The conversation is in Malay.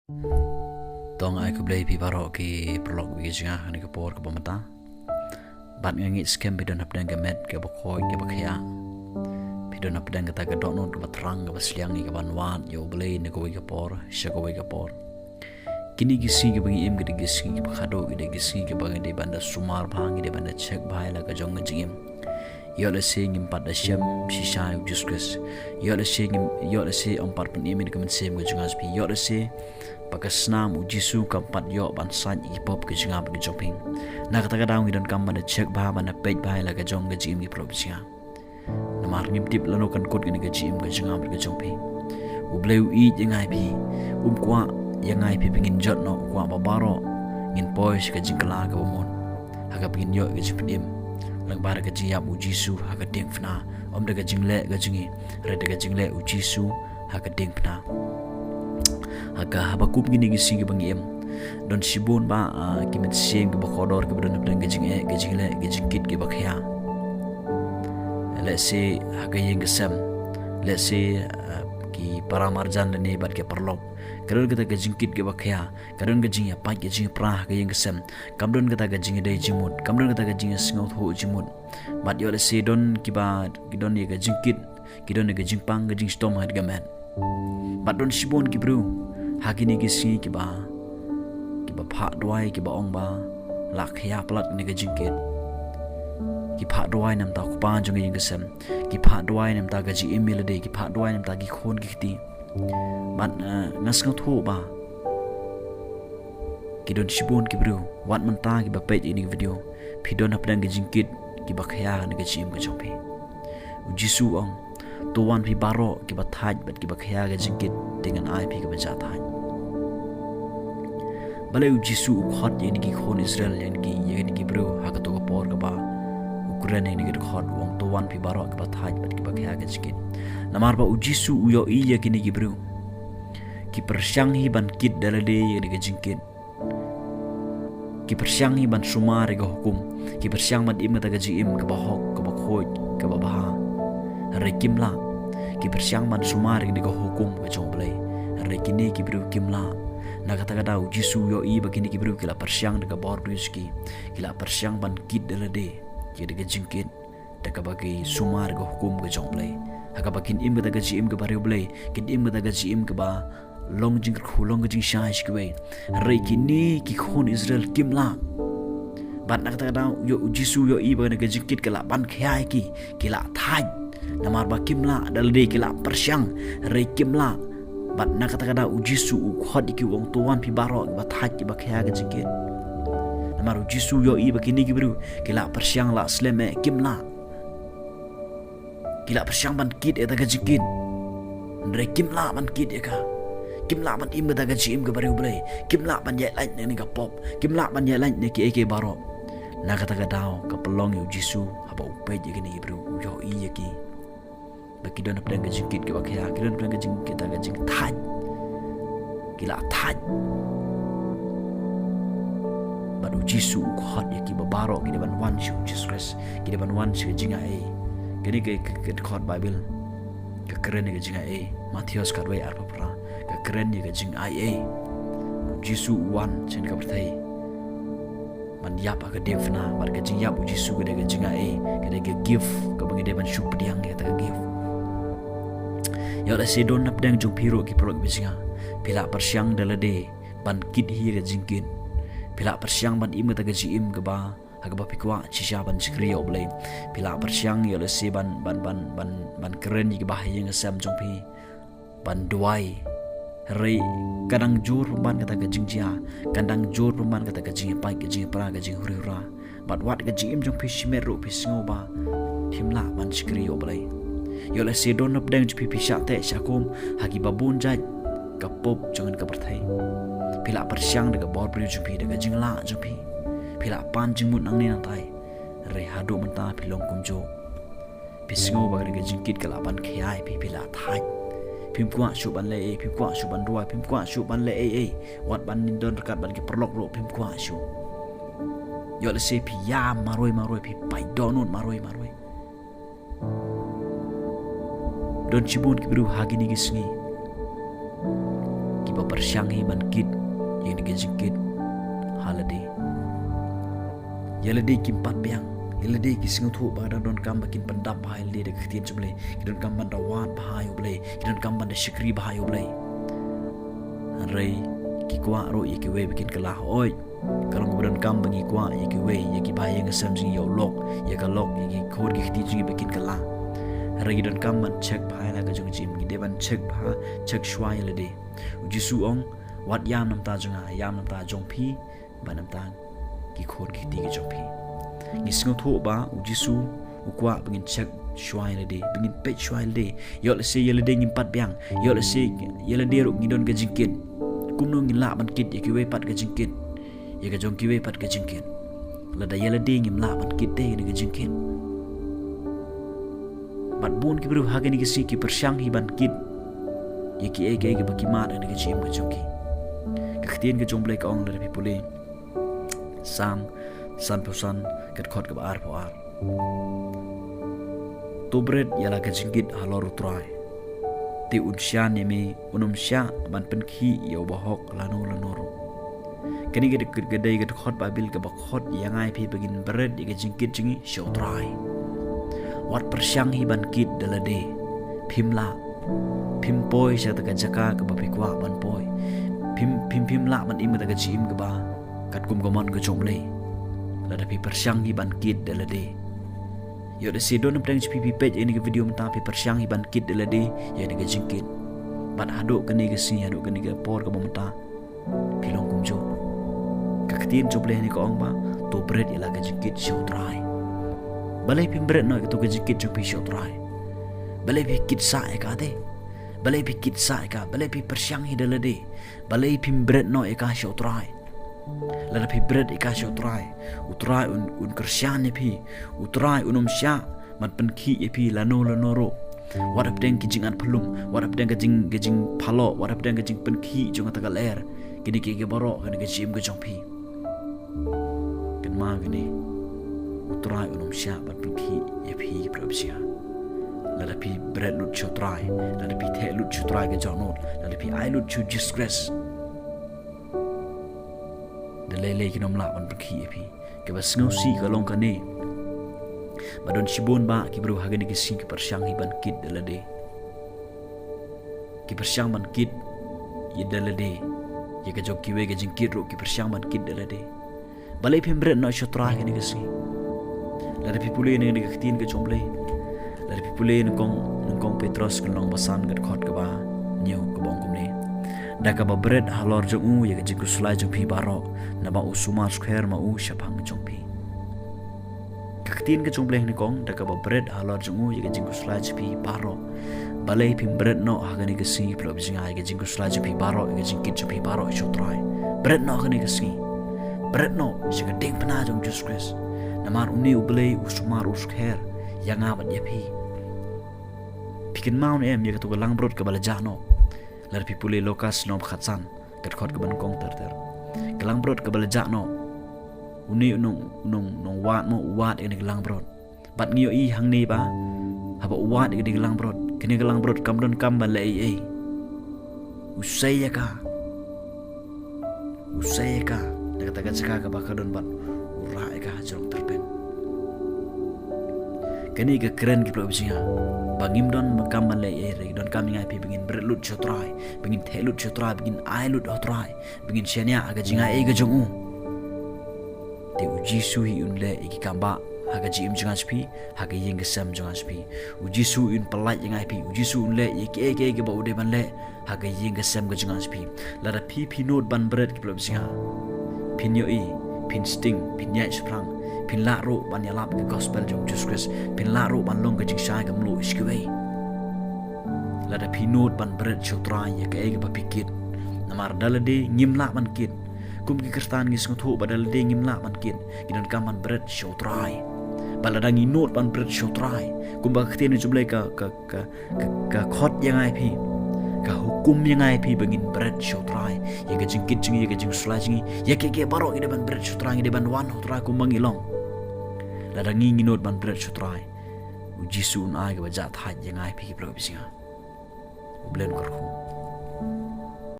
Tong ai ko blay pi baro ki prolog wi jinga ni ko por ko bamata bat ngi scam bidon hap dang gamet ke bakoi ke bakhya bidon hap dang ta ga donot ko batrang ga basliang ni ga banwan yo blay ni ko wi ko por sha ko wi ko por kini gisi ke bagi em ke gisi ke bakhado ke gisi ke bagi de banda sumar bhang de banda chek bhai la ga jong ngim yo le se ngim pat da shem shisha juskes yo le se ompar pen emin ke men sem ga jungas pi yo le se pakasnam ujisu kampat yo ban san i pop ke jinga ke joping na kata ka daung idon kam ban check ba ban page ba la ga jong ga jim gi provinsia na mar ngim tip lano kan kot ke jim ke jinga ke joping u bleu i jingai bi kwa yangai pi pingin jot no kwa babaro ngin pois ke jingkala ga bomon aga pingin yo ke jipdim lang bar ga jiap ujisu aga ding fna om daga jingle ga jingi re daga jingle ujisu aga ding fna aga habakup gini gisi ke bangi em don sibon ba kimet siem ke bakodor ke badon pedang gajing gajingle gajingkit ke bakhya let's say aga yeng gesam let's say ki paramarjan ne bat ke perlop kadon kata gajingkit ke bakhya kadon gajing ya pai gajing prah ke yeng gesam kamdon kata gajing dai jimut kamdon kata gajing sngot ho jimut bat yo let's say don kiba kidon ye gajingkit kidon ye gajing pang gajing stom had gamet bat don sibon ki bro hagini gisi kiba pha dwai kiba ong ba lakhya plak ni gajingkit ki pha dwai nam ta ku pa jong ing gesam ki pha dwai nam ta gaji email de ki pha dwai nam ta ki khon ki ti ban ngasngot ho ba ki don sibon ki bro wat man ta ki ba page ini video pidon apdang gajingkit ki ba khya ni gaji im gajopi ujisu ong tuan pi baro ki ba thaj bat ki ba khya gajingkit dengan IP ke baca thaj balai ujisu khot yang ki khon Israel yang ki bro ha ka to por ka ba Ukraine ni ki khot wong to wan pi baro ka ba thaj bat ki ba khya ga chikit namar ba ujisu uyo iya ki ni ki bro ki pyrshang hi ban kit dalade ye ni ga jingkit ki pyrshang hi ban sumar ga hukum ki pyrshang ban im ta ga ji im ka ba hok ka ba khoj ka ba ba rekimla ki pyrshang ban sumar ni ga hukum ga chomblai rekini ki bro kimla na kata kata ujisu yo i bagini ki bro kila pyrshang daga bor bruski kila pyrshang ban kit dalade ki daga jingkit daga bagi sumar ga hukum ga jomblai aga bakin im daga ji im ga bari blai kin im daga ji im ga ba long jing khulong ga jing shaish ki rekini ki khon Israel kimla bat na kata kata yo ujisu yo i bagini ga jingkit kila ban khyai ki kila thaj namar ba kimla dalade kila pyrshang rekimla bat na kata kata ujisu khod ki wong tuan pi baro ba thaj ki ba khya ga jingkit namar ujisu yo i bagini ki bru kila pyrshang la sleme kimla kila pyrshang ban kit eta ga jingkit re kimla ban kit eka kimla ban im ga ga jim ga bari blai kimla ban ye lain ni ga pop kimla ban ye lain ni ki eke baro na kata kata ka pelong ujisu apa upai je gini bru yo i ki bagi don pedang gajingkit ke bakhya kidon pedang gajingkit ta gajing thaj kila thaj badu jisu khot ye ki babaro ki ban wan shu Jesus Christ ki ban wan shu jinga e gani ke khot bible ke keren ke jinga e Matius karwai arpa pra ke keren ye gajing ai e jisu wan chen ka bertai man yap ka devna bar gajing yap jisu ke gajing ai ke give ke bangi de ban shu pediang ke ta give yo la se don nap dang jong piro ki prog bisinga pila pyrshang dalade ban kit hi ga jingkin pila pyrshang ban im ta ga ji im ga ba pikwa chisha ban skri oblay pila pyrshang yo la se ban keren gi ba hi nga sam jong pi ban duai re kadang jur ban kata ga jingjia kadang jur ban kata ga jing pai ga jing pra ga jing hurura bat wat ga ji im jong pi shimeru pi singo ba thimla ban skri oblay yo la se don up dang pipi shate shakum hagi babun jaj kapop jangan ka berthai pila pyrshang daga bor bri jupi daga jingla jupi pila pan jingmut nang ni nantai re hadu menta pilong kumjo pisngo ba daga jingkit kala ban khyai pi pila thai pim kwa shu ban le pim kwa shu ban ruai pim kwa shu ban le wat ban nin don kat ban ki perlok ro pim kwa shu yo la se pi ya maroi pi pai donut maroi don cibun ki bru hagini gisngi ki kiba pyrshang hi ban kit yang diga jingkit halade yalade kim pat piang yalade ki singu thu ba don kam bakin pandap bahai le de khtin chumle kidon kam ban rawat bahai oble kidon kam ban de shikri bahai oble rei ki kwa ro ye ki we bikin kala oi kalong kidon kam bangi kwa ye ki we ye ki ba yang sam jing yo lok ye ka lok ye ki khod ki khti jing bikin kala rei kidon kam ban check bahai la ka jong jim ki de ban check bha check shwa yalade ujisu ong wat yam nam ta jonga yam nam ta jong phi ba nam ta ki khod ki khti ki jong phi ni singo thu ba ujisu ukwa bangin check shwai le de bangin pet shwai le yo le se yele de ngimpat biang yo le se yele de ro ngidon ga jingkit kumno ngila ban kit ye ki we pat ga jingkit ye ga jong ki we pat ga jingkit la da yele de ngim la ban kit de ga jingkit bat bun ki bru ha ga ni ki si ki pyrshang hi ban kit ye ki e ga ba ki ma da ga jim ga jong ki ka khtin ga jong blai ka ong le pe pule sam san pusan kat khot ka ar po ar to bread yala ka jingkit halor utrai ti unshan yemi unum sha ban pen khi yo bahok lanu lanoro kani ga dai ga khot babil ka ba khot yangai phi begin bread ga jingkit jingi sho trai wat pyrshang hi ban kit dalade phimla phim poi sa ta ka jaka ka ba phikwa ban poi phim la ban im ta ka jim ka ba kat kum gomon ka jomle la da pi pyrshang hi ban kit dalade yo da si don preng pi page ini ke video menta pi pyrshang hi ban kit dalade ya ni ga jingkit ban aduk kani ga si aduk kani ga por ka bomta pilong kum jo ka ktin joble ni ko ong ba to bread ila ga jingkit show try balai pi bread no to ga jingkit jo pi show try balai pi kit sa e ka de balai pi kit sa e ka balai pi pyrshang hi dalade balai pi bread no e ka show try la pi bread e ka show try utrai un kersyan pi utrai unum sya mat pen khi e pi lano ro warap deng ki jingan pelum warap deng ka jing phalo warap deng ka jing pen khi jong ta kal air kini ki ge baro kini ke jim ke jong pi ken ma gini utrai unum sya mat pen khi e pi probsia la pi bread lut show try la pi the lut show try ke jong not la pi ai lut show disgrace de lele ki nom la ban khi e pi ke ba sngo si ka long ka ne badon sibon ba ki bro hagani ki si ki pyrshang hi ban kit de lade ki pyrshang ban kit ye de lade ye ka jok ki we ga jingkit ro ki pyrshang ban kit de lade balai phim bre no shotra ka ni ka si la de pipule ne ni ka tin ka chomble la de pipule ne kong petros ka long basan ga khot ka ba nyu ka bong kum ne da ka ba bread halor jong u ye ga jiku slai jong pi baro na ba usuma square ma u shapang jong pi kaktin ka jong bleng ni kong da ka ba bread halor jong u ye ga jiku slai jong pi baro balai pim bread no ha ga ni ka si pro bijinga ye ga jiku slai jong pi baro ye ga jingkit jong pi baro sho try bread no ha ni ka si bread no je ga ding pana jong just chris na mar uni u blai usuma square yang abat ye pi pikin maun em ye ka to lang brod ka bala jano lar pi pule lokas nom khatsan kat khot ka ban kong ter kelang brod ka bala jak no uni nong wat mo wat ini kelang brod bat ngio i hang ni ba haba wat ini kelang brod kini kelang brod kam don kam ban le ai usai ya ka da kata ka ka ba ka don bat ura ka jong terpen kini ka keren ki pro bijinga bangim don makam ban le ai don kam ngai pi bingin berlut chotrai bingin thelut chotrai bingin ai lut otrai bingin shania aga jinga ai ga jongu te uji suhi unle iki kamba haga jim jangan spi haga yeng gesam jangan spi uji su un pelat yang ai pi uji su unle iki ke ba ude ban le haga yeng gesam ga jangan spi lara pi note ban bread ki blom singa pin yo i pin sting pin nyai sprang pin la ro ban yalap ke gospel jong Jesus Christ pin la ro ban long ga jing shai kam lo iskiwe lada pi note ban bread chotrai ya ke ba pikit namar dalade ngimla ban kit kum ki kristan ngis ngotho badal de ngimla ban kit gidan kaman bread chotrai balada ngi note ban bread chotrai kum ba khten ni jumle ka khot yang ai pi ka hukum yang ai pi bangin bread chotrai ya ga jingkit jingi ya ga jing slai jingi ya ke baro ide ban bread chotrai ide ban wan hotrai kum bangilong lada ngi note ban bread chotrai uji sun ai ga ba jat haj yang ai pi pro bisinga Blen korku